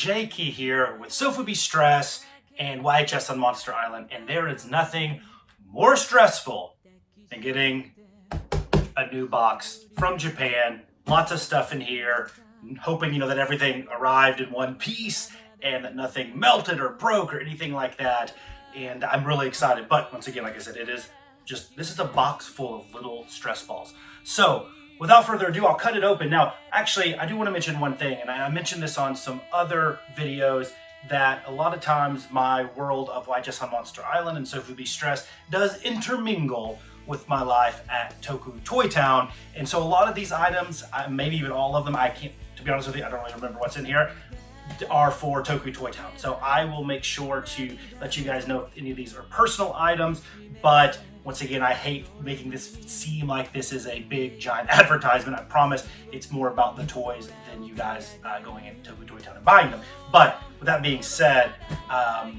Jakey here with SOFUBI Stress and YHS on Monster Island, and there is nothing more stressful than getting a new box from Japan. Lots of stuff in here, hoping that everything arrived in one piece and that nothing melted or broke or anything like that. And I'm really excited, but once again, like I said, this is a box full of little stress balls. So without further ado, I'll cut it open. Now, actually, I do want to mention one thing, and I mentioned this on some other videos, that a lot of times my world of YHS on Monster Island and SOFUBI Stress does intermingle with my life at Toku Toy Town. And so a lot of these items, maybe even all of them, I can't, to be honest with you, I don't really remember what's in here, are for Toku Toy Town. So I will make sure to let you guys know if any of these are personal items, but once again, I hate making this seem like this is a big, giant advertisement. I promise it's more about the toys than you guys going into Toku Toy Town and buying them. But with that being said, I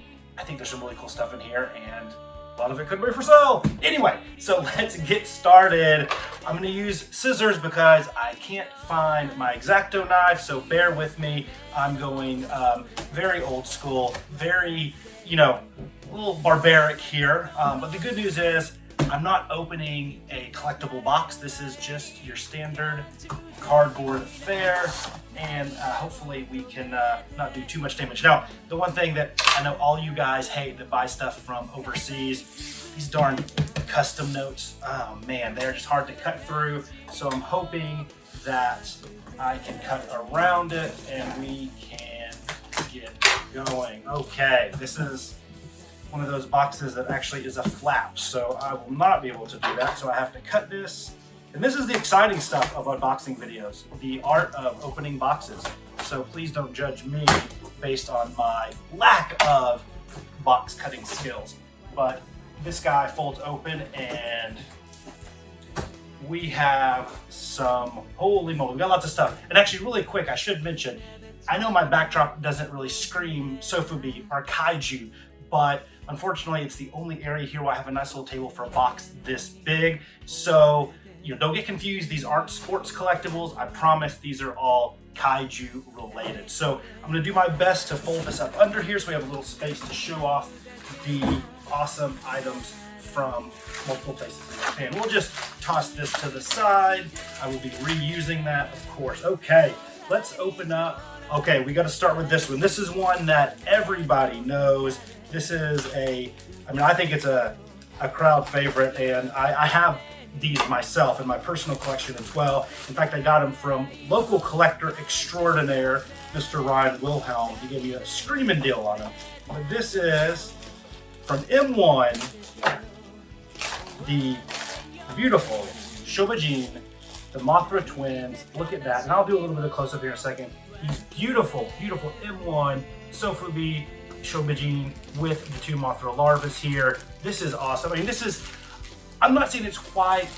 think there's some really cool stuff in here, and a lot of it could be for sale. Anyway, so let's get started. I'm gonna use scissors because I can't find my X-Acto knife, so bear with me. I'm going very old school, very, a little barbaric here. But the good news is I'm not opening a collectible box. This is just your standard cardboard affair, and hopefully we can not do too much damage. Now, the one thing that I know all you guys hate that buy stuff from overseas, these darn custom notes, oh man, they're just hard to cut through. So I'm hoping that I can cut around it and we can get going. Okay, this is one of those boxes that actually is a flap, so I will not be able to do that. So I have to cut this. And this is the exciting stuff of unboxing videos, the art of opening boxes. So please don't judge me based on my lack of box cutting skills. But this guy folds open and we have some, holy moly, we got lots of stuff. And actually really quick, I should mention, I know my backdrop doesn't really scream SOFUBI or Kaiju, but unfortunately it's the only area here where I have a nice little table for a box this big. So don't get confused, these aren't sports collectibles. I promise these are all Kaiju related. So I'm gonna do my best to fold this up under here so we have a little space to show off the awesome items from multiple places in Japan. We'll just toss this to the side. I will be reusing that, of course. Okay, let's open up. Okay, we gotta start with this one. This is one that everybody knows. This is I think it's a crowd favorite, and I have these myself in my personal collection as well. In fact, I got them from local collector extraordinaire, Mr. Ryan Wilhelm. He gave me a screaming deal on them. But this is from M1, the beautiful Shobijin, the Mothra twins. Look at that. And I'll do a little bit of close-up here in a second. These beautiful, beautiful M1 SOFUBI Shobijin with the two Mothra larvas here. This is awesome. I mean, I'm not saying it's quite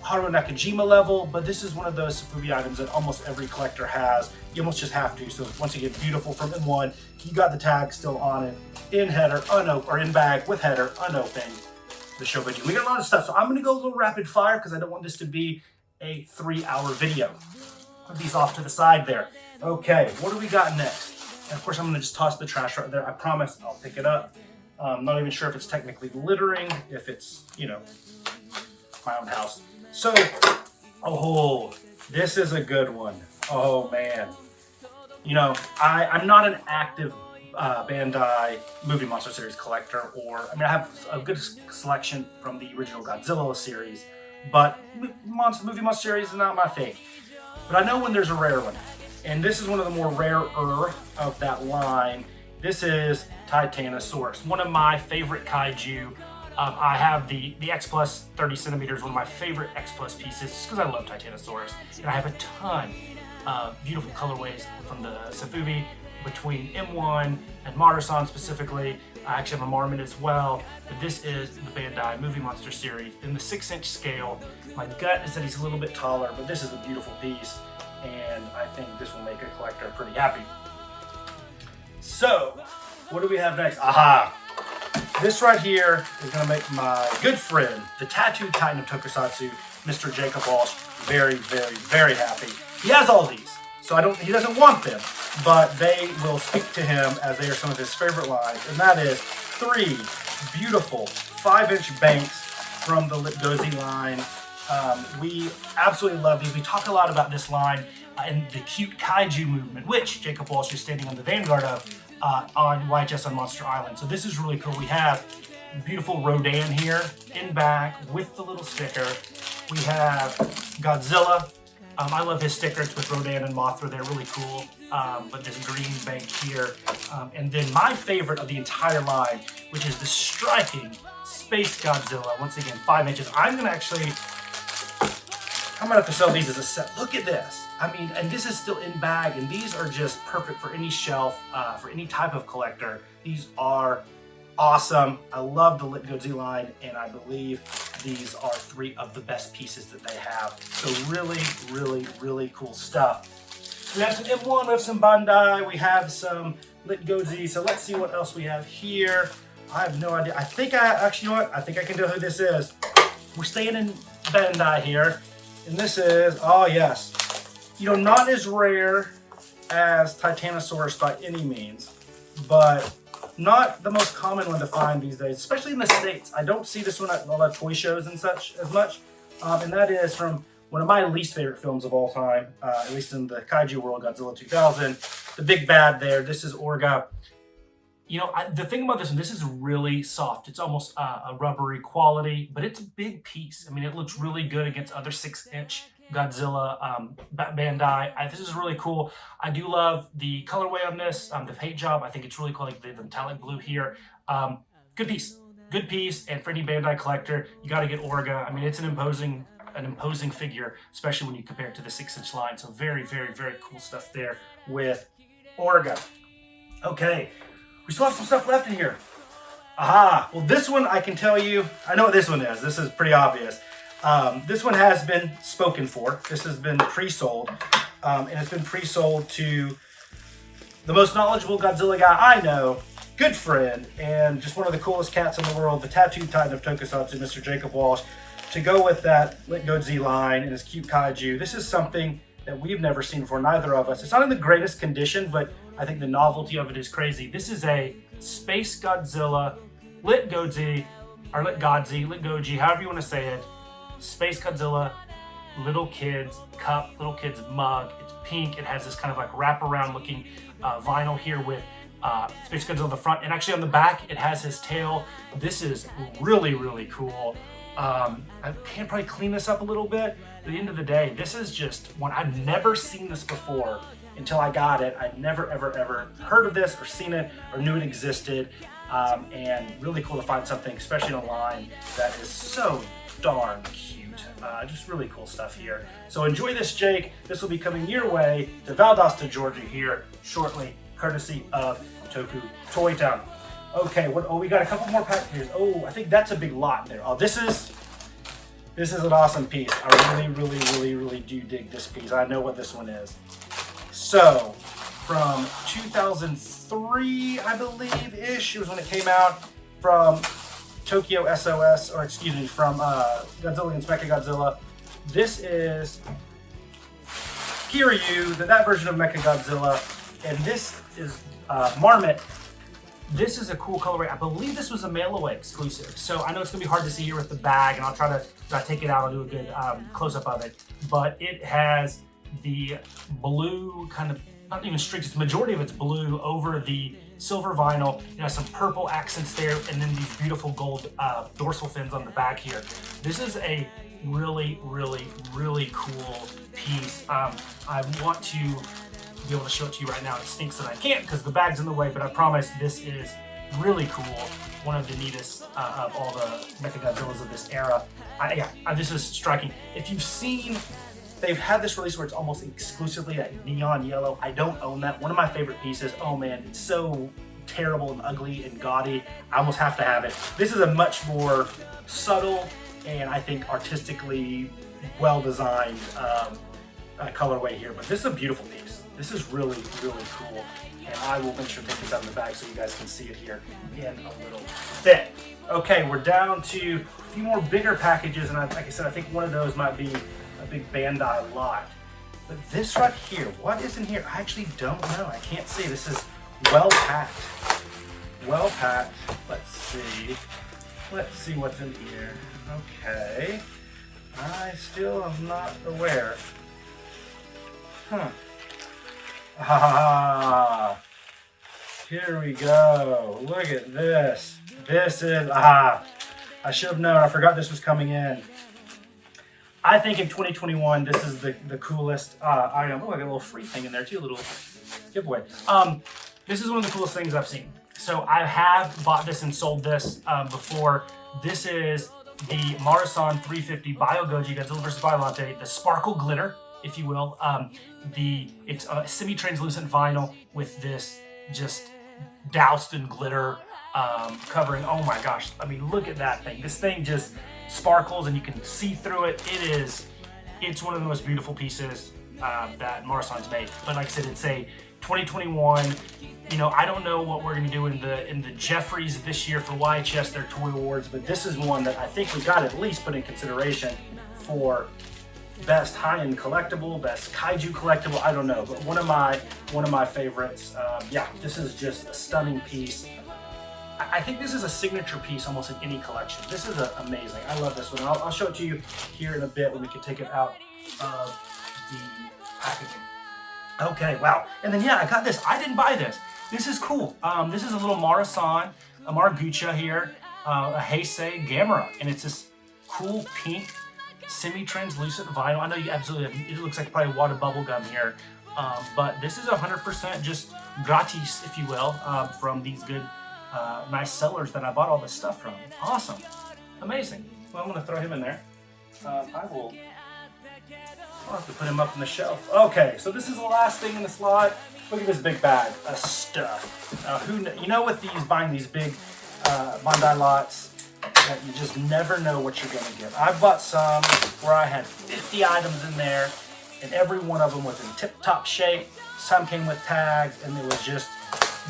Haru Nakajima level, but this is one of those SOFUBI items that almost every collector has. You almost just have to. So once again, beautiful from M1. You got the tag still on it, in header, unopened, or in bag with header, unopened. The Shobijin. We got a lot of stuff, so I'm gonna go a little rapid fire because I don't want this to be a 3-hour video. Put these off to the side there. Okay, what do we got next? And of course, I'm gonna just toss the trash right there. I promise I'll pick it up. I'm not even sure if it's technically littering, if it's, my own house. So, oh, this is a good one. Oh man. I'm not an active Bandai Movie Monster Series collector, I have a good selection from the original Godzilla series, but Movie Monster Series is not my thing. But I know when there's a rare one, and this is one of the more rarer of that line. This is Titanosaurus, one of my favorite Kaiju. I have the X Plus 30 centimeters, one of my favorite X Plus pieces, just because I love Titanosaurus. And I have a ton of beautiful colorways from the SOFUBI between M1 and Marusan specifically. I actually have a Marmit as well, but this is the Bandai Movie Monster series in the 6-inch scale. My gut is that he's a little bit taller, but this is a beautiful piece, and I think this will make a collector pretty happy. So, what do we have next? Aha! This right here is going to make my good friend, the tattooed titan of Tokusatsu, Mr. Jacob Walsh, very, very, very happy. He has all these, so he doesn't want them, but they will speak to him as they are some of his favorite lines, and that is 3 beautiful 5-inch banks from the Goji line. We absolutely love these. We talk a lot about this line and the cute Kaiju movement, which Jacob Walsh is standing on the vanguard of on YHS on Monster Island. So this is really cool. We have beautiful Rodan here in back with the little sticker. We have Godzilla. I love his stickers with Rodan and Mothra. They're really cool. But this green bank here. And then my favorite of the entire line, which is the striking Space Godzilla. Once again, 5 inches. I'm gonna have to sell these as a set. Look at this. I mean, and this is still in bag, and these are just perfect for any shelf, for any type of collector. These are awesome. I love the Goji line, and I believe these are 3 of the best pieces that they have. So really, really, really cool stuff. We have some M1, we have some Bandai, we have some Goji. So let's see what else we have here. I have no idea. I think actually, you know what? I think I can tell who this is. We're staying in Bandai here. And this is, oh yes, you know, not as rare as Titanosaurus by any means, but not the most common one to find these days, especially in the States. I don't see this one at a lot of toy shows and such as much. And that is from one of my least favorite films of all time, at least in the Kaiju world, Godzilla 2000. The big bad there, this is Orga. You know, the thing about this one, this is really soft. It's almost a rubbery quality, but it's a big piece. I mean, it looks really good against other 6-inch Godzilla Bandai. This is really cool. I do love the colorway on this, the paint job. I think it's really cool, like the metallic blue here. Good piece, and for any Bandai collector, you got to get Orga. I mean, it's an imposing figure, especially when you compare it to the 6-inch line. So very, very, very cool stuff there with Orga. Okay. We still have some stuff left in here. Aha! Well, this one I can tell you, I know what this one is. This is pretty obvious. This one has been spoken for. This has been pre-sold. And it's been pre-sold to the most knowledgeable Godzilla guy I know, good friend, and just one of the coolest cats in the world, the tattooed titan of Tokusatsu, Mr. Jacob Walsh, to go with that Goji line and his cute Kaiju. This is something that we've never seen before, neither of us. It's not in the greatest condition, but I think the novelty of it is crazy. This is a Space Godzilla Goji, however you want to say it. Space Godzilla, little kids cup, little kids mug. It's pink. It has this kind of like wraparound looking vinyl here with Space Godzilla on the front, and actually on the back it has his tail. This is really, really cool. I can probably clean this up a little bit. At the end of the day, this is just one. I've never seen this before until I got it. I never, ever, ever heard of this or seen it or knew it existed. And really cool to find something, especially online, that is so darn cute. Just really cool stuff here. So enjoy this, Jake. This will be coming your way to Valdosta, Georgia here shortly, courtesy of Toku Toy Town. Okay, we got a couple more packages. Oh, I think that's a big lot there. Oh, this is an awesome piece. I really, really, really, really do dig this piece. I know what this one is. So, from 2003, I believe-ish, it was when it came out, from Tokyo SOS, or excuse me, from Godzilla against Mechagodzilla. This is Kiryu, that version of Mechagodzilla, and this is Marmit. This is a cool colorway. I believe this was a mail-away exclusive, so I know it's gonna be hard to see here with the bag, and I'll try to take it out. I'll do a good close-up of it, but it has the blue kind of, not even streaks, the majority of it's blue over the silver vinyl. It has some purple accents there, and then these beautiful gold dorsal fins on the back here. This is a really, really, really cool piece. I want to be able to show it to you right now. It stinks that I can't because the bag's in the way, but I promise this is really cool. One of the neatest of all the Mechagodzillas of this era. This is striking. If you've seen, they've had this release where it's almost exclusively that neon yellow. I don't own that. One of my favorite pieces. Oh man, it's so terrible and ugly and gaudy. I almost have to have it. This is a much more subtle and I think artistically well-designed colorway here, but this is a beautiful piece. This is really, really cool, and I will make sure to take this out of the bag so you guys can see it here in a little bit. Okay, we're down to a few more bigger packages, and like I said, I think one of those might be a big Bandai lot. But this right here, what is in here? I actually don't know. I can't see. This is well packed. Well packed. Let's see. Let's see what's in here. Okay. I still am not aware. Huh. Ah. Here we go. Look at this. This is, I should have known. I forgot this was coming in. I think in 2021, this is the coolest item. Oh, I got a little free thing in there too, a little giveaway. This is one of the coolest things I've seen. So I have bought this and sold this before. This is the Marusan 350 BioGoji Godzilla vs. Biollante, the Sparkle Glitter, if you will. It's a semi-translucent vinyl with this just doused in glitter covering. Oh my gosh, I mean, look at that thing. This thing just sparkles and you can see through it. It's one of the most beautiful pieces that Marusan's made. But like I said, it's a 2021. You know, I don't know what we're gonna do in the Jeffries this year for YHS, their toy awards, but this is one that I think we got at least put in consideration for best high-end collectible, best kaiju collectible. I don't know, but one of my favorites. Yeah, this is just a stunning piece. I think this is a signature piece almost in any collection. This is amazing. I love this one. I'll show it to you here in a bit when we can take it out of the packaging. Okay, wow. And then yeah, I got this. I didn't buy this. This is cool. This is a little Marusan, a Margucha here, a Heisei Gamera, and it's this cool pink semi-translucent vinyl. I know you absolutely, it looks like probably water bubble gum here, but this is 100% just gratis, if you will, from these good, nice sellers that I bought all this stuff from. Awesome, amazing. Well, I'm gonna throw him in there. I'll have to put him up on the shelf. Okay, so this is the last thing in the slot. Look at this big bag of stuff. You know, with these buying these big Bandai lots, that you just never know what you're gonna get. I bought some where I had 50 items in there, and every one of them was in tip-top shape. Some came with tags, and it was just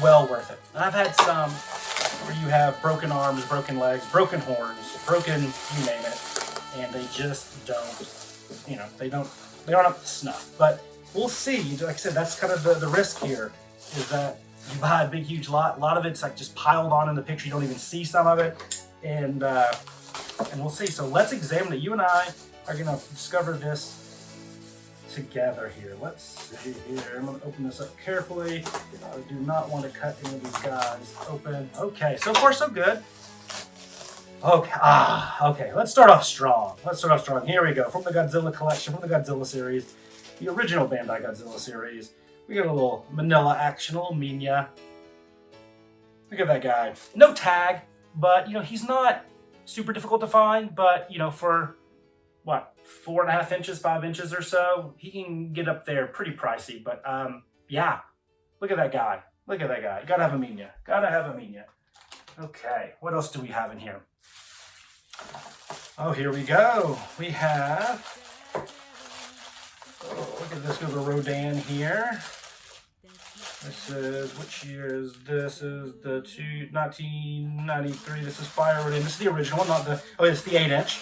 well worth it. And I've had some where you have broken arms, broken legs, broken horns, broken you name it, and they just don't, you know, they aren't up to snuff. But we'll see. Like I said, that's kind of the risk here, is that you buy a big, huge lot. A lot of it's like just piled on in the picture. You don't even see some of it. And we'll see. So let's examine it. You and I are going to discover this together here. Let's see here. I'm going to open this up carefully. I do not want to cut any of these guys open. Okay, so far so good. Okay, okay. Let's start off strong. Here we go. From the Godzilla Collection, from the Godzilla series, the original Bandai Godzilla series. We got a little Manila action, a little Minya. Look at that guy. No tag. But, you know, he's not super difficult to find, but, you know, for, what, 4.5 inches, 5 inches or so, he can get up there pretty pricey. But, yeah, look at that guy. Look at that guy. Gotta have a Minya. Gotta have a Minya. Okay, what else do we have in here? Oh, here we go. We have, oh, look at this little Rodan here. This is, which year is this? Is the 1993. This is Fire Rodan. This is the original one, not the, oh, it's the 8-inch.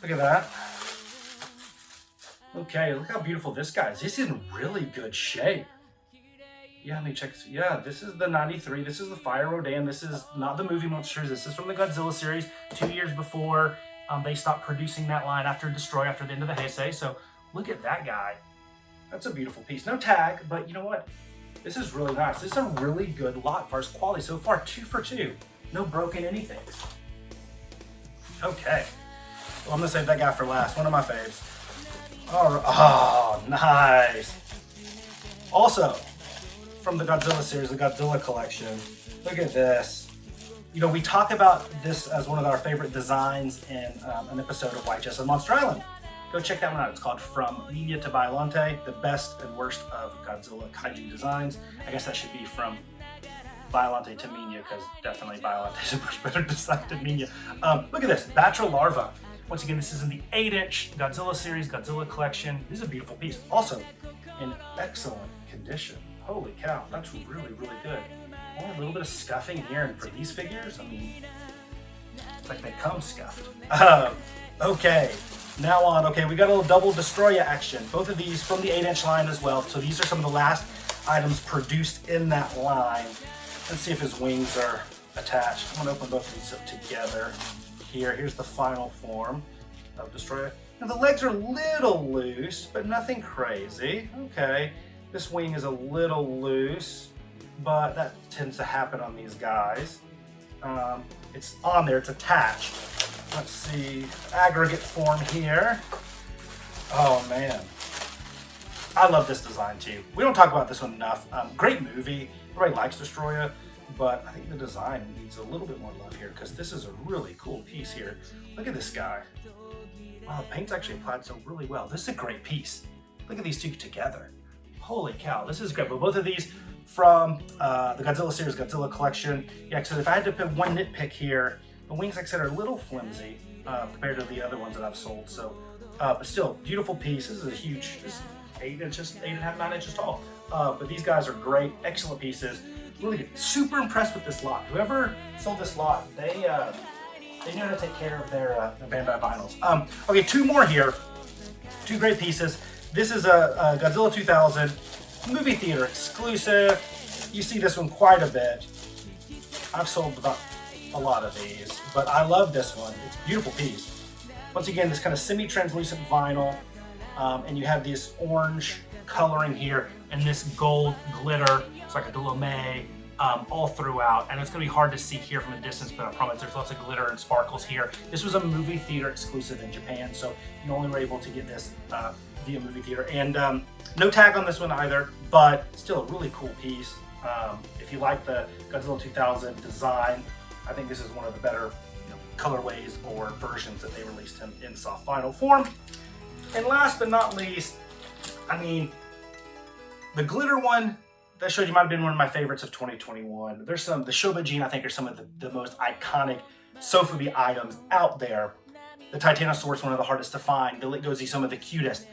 Look at that. Okay, look how beautiful this guy is. This is in really good shape. Yeah, let me check. Yeah, this is the 93. This is the Fire Rodan. This is not the movie monsters. This is from the Godzilla series. 2 years before they stopped producing that line after Destroy, after the end of the Heisei. So look at that guy. That's a beautiful piece. No tag, but you know what? This is really nice. This is a really good lot for its quality so far. 2 for 2. No broken anything. Okay. Well, I'm going to save that guy for last. One of my faves. Oh, nice. Also, from the Godzilla series, the Godzilla Collection. Look at this. You know, we talk about this as one of our favorite designs in an episode of YHS on Monster Island. Go check that one out. It's called From Minya to Biollante, the best and worst of Godzilla Kaiju designs. I guess that should be from Biollante to Minya, because definitely Biollante is a much better design than Minya. Look at this, Batra Larva. Once again, this is in the 8-inch Godzilla series, Godzilla Collection. This is a beautiful piece. Also, in excellent condition. Holy cow, that's really, really good. Oh, a little bit of scuffing here, and for these figures, I mean, it's like they come scuffed. Okay, Now on, okay, we got a little double Destroya action. Both of these from the 8-inch line as well. So these are some of the last items produced in that line. Let's see if his wings are attached. I'm gonna open both of these up together. Here's the final form of Destroya. Now the legs are a little loose, but nothing crazy. Okay, this wing is a little loose, but that tends to happen on these guys. It's on there, it's attached. Let's see, aggregate form here. Oh man, I love this design too. We don't talk about this one enough. Great movie, everybody likes Destroya, but I think the design needs a little bit more love here because this is a really cool piece here. Look at this guy. Wow, the paint's actually applied so really well. This is a great piece. Look at these two together. Holy cow, this is great. But both of these from the Godzilla series, Godzilla Collection. Yeah, so if I had to pick one nitpick here, the wings, like I said, are a little flimsy compared to the other ones that I've sold. So, but still, beautiful piece. This is a huge, this is 8 inches, 8.5, 9 inches tall. But these guys are great, excellent pieces. Really good. Super impressed with this lot. Whoever sold this lot, they know how to take care of their Bandai vinyls. Okay, two more here. Two great pieces. This is a Godzilla 2000 movie theater exclusive. You see this one quite a bit. I've sold about a lot of these, but I love this one. It's a beautiful piece. Once again, this kind of semi-translucent vinyl, and you have this orange coloring here and this gold glitter. It's like a Dolomé all throughout, and it's going to be hard to see here from a distance, but I promise there's lots of glitter and sparkles here. This was a movie theater exclusive in Japan, so you only were able to get this via movie theater. And no tag on this one either, but still a really cool piece. If you like the Godzilla 2000 design, I think this is one of the better colorways or versions that they released him in soft vinyl form. And last but not least, I mean, the glitter one that I showed you might have been one of my favorites of 2021. There's some, the Shobijin I think are some of the most iconic SOFUBI items out there. The Titanosaurus, one of the hardest to find. The Litgozi, some of the cutest.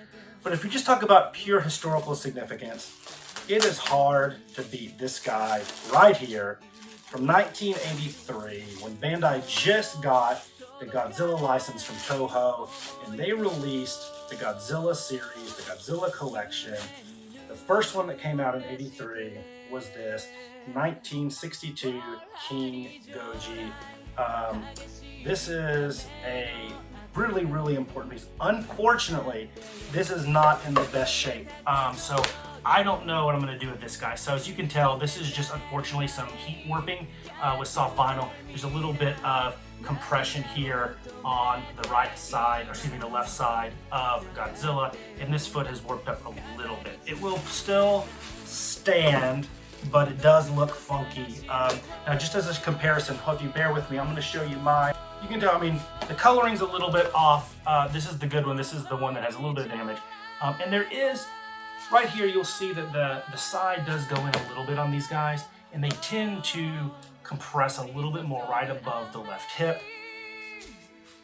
But if you just talk about pure historical significance, it is hard to beat this guy right here from 1983 when Bandai just got the Godzilla license from Toho and they released the Godzilla series, the Godzilla Collection. The first one that came out in '83 was this 1962 King Goji. This is a really, really important piece. Unfortunately, this is not in the best shape. So I don't know what I'm going to do with this guy. So as you can tell, this is just unfortunately some heat warping with soft vinyl. There's a little bit of compression here on the right side, or excuse me, the left side of Godzilla, and this foot has warped up a little bit. It will still stand, but it does look funky. Now just as a comparison, hope you bear with me, I'm going to show you mine. You can tell, I mean, the coloring's a little bit off. This is the good one. This is the one that has a little bit of damage. And there is, right here, you'll see that the side does go in a little bit on these guys, and they tend to compress a little bit more right above the left hip.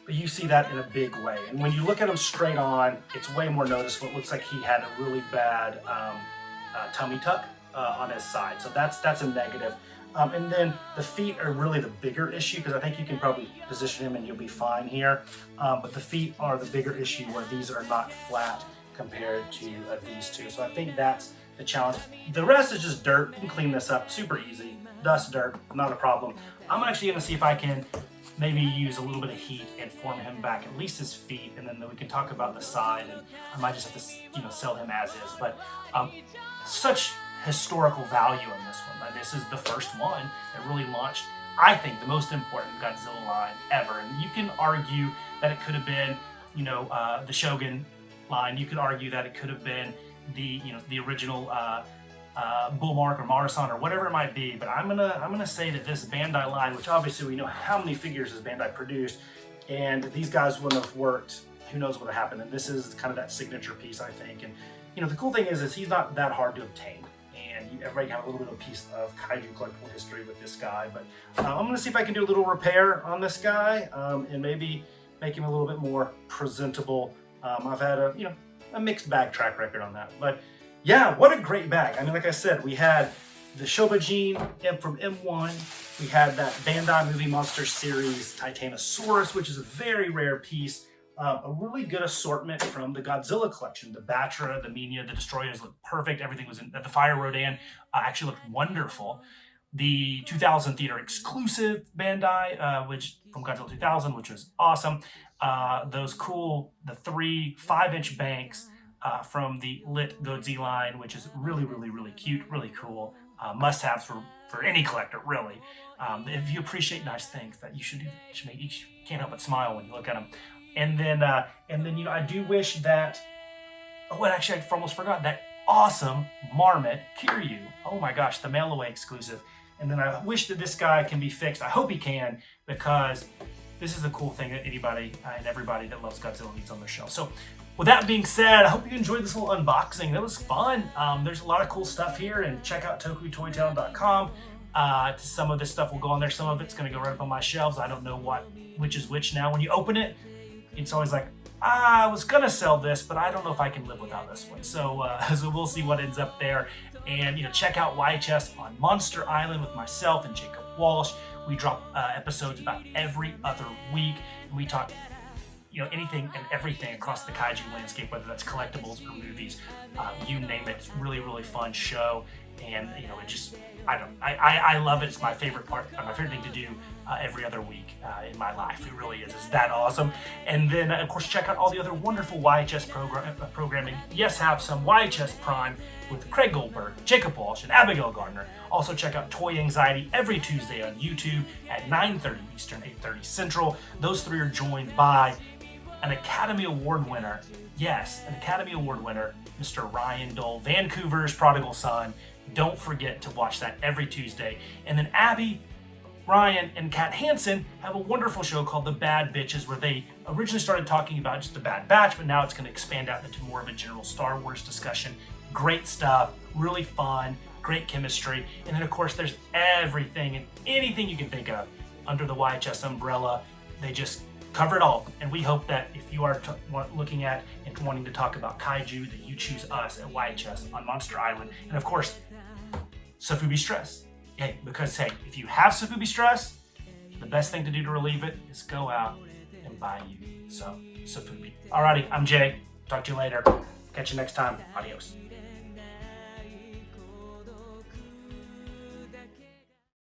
But you see that in a big way. And when you look at him straight on, it's way more noticeable. It looks like he had a really bad tummy tuck on his side. So that's a negative. And then the feet are really the bigger issue, because I think you can probably position him and you'll be fine here. But the feet are the bigger issue, where these are not flat compared to these two. So I think that's the challenge. The rest is just dirt. You can clean this up super easy. Dust, dirt, not a problem. I'm actually going to see if I can maybe use a little bit of heat and form him back, at least his feet, and then we can talk about the side, and I might just have to sell him as is. But such historical value in this one. This is the first one that really launched, I think, the most important Godzilla line ever. And you can argue that it could have been, the Shogun line. You could argue that it could have been the original Bullmark or Marusan or whatever it might be. But I'm gonna say that this Bandai line, which obviously we know how many figures has Bandai produced, and these guys wouldn't have worked. Who knows what would have happened? And this is kind of that signature piece, I think. And the cool thing is he's not that hard to obtain. And everybody got a little bit of a piece of Kaiju collectible history with this guy. But I'm going to see if I can do a little repair on this guy and maybe make him a little bit more presentable. I've had a mixed bag track record on that. But yeah, what a great bag. I mean, like I said, we had the Shobijin from M1. We had that Bandai Movie Monster Series Titanosaurus, which is a very rare piece. a really good assortment from the Godzilla collection. The Batra, the Minya, the Destroyers looked perfect. Everything was in the Fire Rodan actually looked wonderful. The 2000 theater exclusive Bandai, which from Godzilla 2000, which was awesome. Those cool, the 3 5-inch banks from the Lit Godzilla line, which is really, really, really cute, really cool. Must-haves for any collector, really. If you appreciate nice things, that you should do. You can't help but smile when you look at them. And then I do wish that. Oh, and actually, I almost forgot that awesome Marmit Kiryu. Oh my gosh, the mail away exclusive. And then I wish that this guy can be fixed. I hope he can, because this is a cool thing that anybody and everybody that loves Godzilla needs on their shelf. So with that being said, I hope you enjoyed this little unboxing. That was fun. There's a lot of cool stuff here, and check out tokutoytown.com. Some of this stuff will go on there. Some of it's going to go right up on my shelves. I don't know which is which now. When you open it, it's always like, I was going to sell this, but I don't know if I can live without this one. So we'll see what ends up there. And check out YHS on Monster Island with myself and Jacob Walsh. We drop episodes about every other week, and we talk anything and everything across the kaiju landscape, whether that's collectibles or movies, you name it. It's a really, really fun show, and I love it. It's my favorite part, my favorite thing to do every other week in my life. It really is. It's that awesome. And then, of course, check out all the other wonderful YHS programming. Yes, have some YHS Prime with Craig Goldberg, Jacob Walsh, and Abigail Gardner. Also, check out Toy Anxiety every Tuesday on YouTube at 9:30 Eastern, 8:30 Central. Those 3 are joined by an Academy Award winner. Yes, an Academy Award winner, Mr. Ryan Dole, Vancouver's prodigal son. Don't forget to watch that every Tuesday. And then Abby, Ryan, and Kat Hansen have a wonderful show called The Bad Bitches, where they originally started talking about just the Bad Batch, but now it's going to expand out into more of a general Star Wars discussion. Great stuff, really fun, great chemistry. And then, of course, there's everything and anything you can think of under the YHS umbrella. They just cover it all. And we hope that if you are looking at and wanting to talk about kaiju, that you choose us at YHS on Monster Island. And of course, SOFUBI Stress. Hey, because hey, if you have SOFUBI Stress, the best thing to do to relieve it is go out and buy you some SOFUBI. Alrighty, I'm Jay. Talk to you later. Catch you next time. Adios.